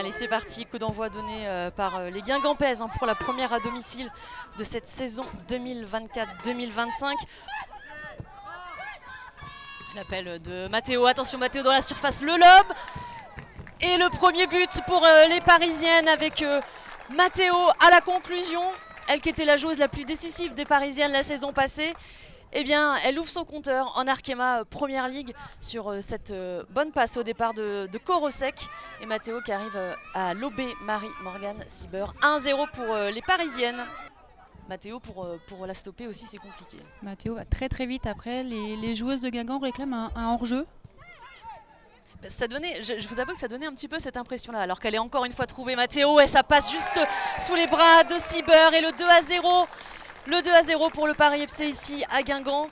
Allez, c'est parti, coup d'envoi donné par les Guingampaises pour la première à domicile de cette saison 2024-2025. L'appel de Matteo, attention Matteo dans la surface, le lob. Et le premier but pour les Parisiennes avec Matteo à la conclusion. Elle qui était la joueuse la plus décisive des Parisiennes la saison passée. Eh bien, elle ouvre son compteur en Arkema Première Ligue sur cette bonne passe au départ de Korosek. Et Matteo qui arrive à lober Marie-Morgane Sieber. 1-0 pour les Parisiennes. Matteo, pour la stopper aussi, c'est compliqué. Matteo va très très vite après. Les joueuses de Guingamp réclament un hors-jeu. Ça donnait, je vous avoue que ça donnait un petit peu cette impression-là. Alors qu'elle est encore une fois trouvée, Matteo, et ça passe juste sous les bras de Sieber. Et le 2-0. Le 2-0 pour le Paris FC ici à Guingamp.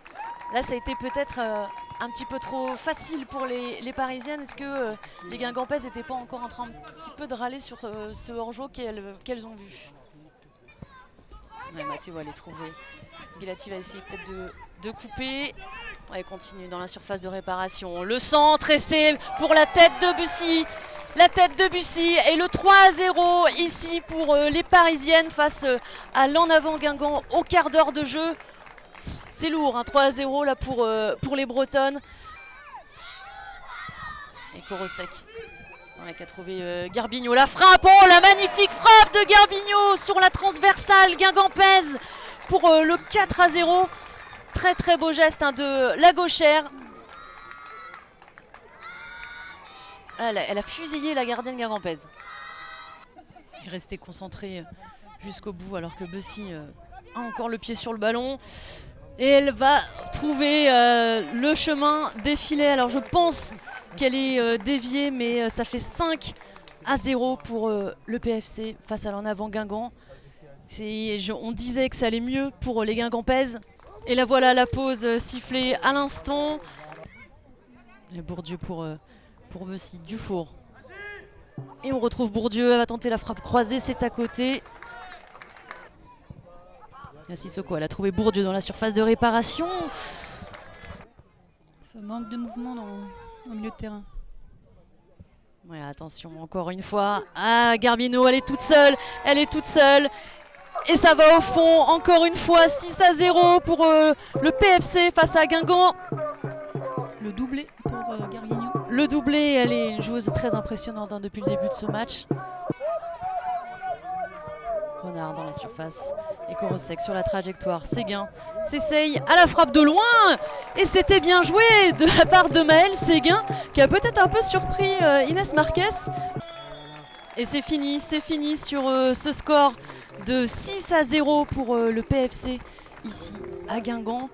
Là, ça a été peut-être un petit peu trop facile pour les Parisiennes. Est-ce que les Guingampaises n'étaient pas encore en train un petit peu de râler sur ce hors-jeu qu'elles ont vu? Ouais, Matteo va les trouver. Guilati va essayer peut-être de couper. Elle continue dans la surface de réparation. Le centre, et c'est pour la tête de Bussy. La tête de Bussy et le 3-0 ici pour les Parisiennes face à l'en avant Guingamp au quart d'heure de jeu. C'est lourd, 3-0 là pour les Bretonnes. Et Korosek qui a trouvé Garbigno. La frappe, oh la magnifique frappe de Garbigno sur la transversale guingampaise pour le 4-0. Très très beau geste de la gauchère. Elle a fusillé la gardienne guingampaise. Il restait concentré jusqu'au bout alors que Bussy a encore le pied sur le ballon. Et elle va trouver le chemin défilé. Alors je pense qu'elle est déviée, mais ça fait 5-0 pour le PFC face à l'en avant Guingamp. On disait que ça allait mieux pour les Guingampaises. Et là voilà la pause sifflée à l'instant. Et Bourdieu pour Bussy, Dufour. Et on retrouve Bourdieu, elle va tenter la frappe croisée, c'est à côté. La Sissoko, elle a trouvé Bourdieu dans la surface de réparation. Ça manque de mouvement dans le milieu de terrain. Ouais, attention, encore une fois. Ah, Garbino, elle est toute seule. Et ça va au fond, encore une fois, 6-0 pour le PFC face à Guingamp. Le doublé pour Garbigno. Le doublé, elle est une joueuse très impressionnante depuis le début de ce match. Renard dans la surface et Korosek sur la trajectoire. Séguin s'essaye à la frappe de loin et c'était bien joué de la part de Maëlle Séguin qui a peut-être un peu surpris Inès Marquez. Et c'est fini sur ce score de 6-0 pour le PFC ici à Guingamp.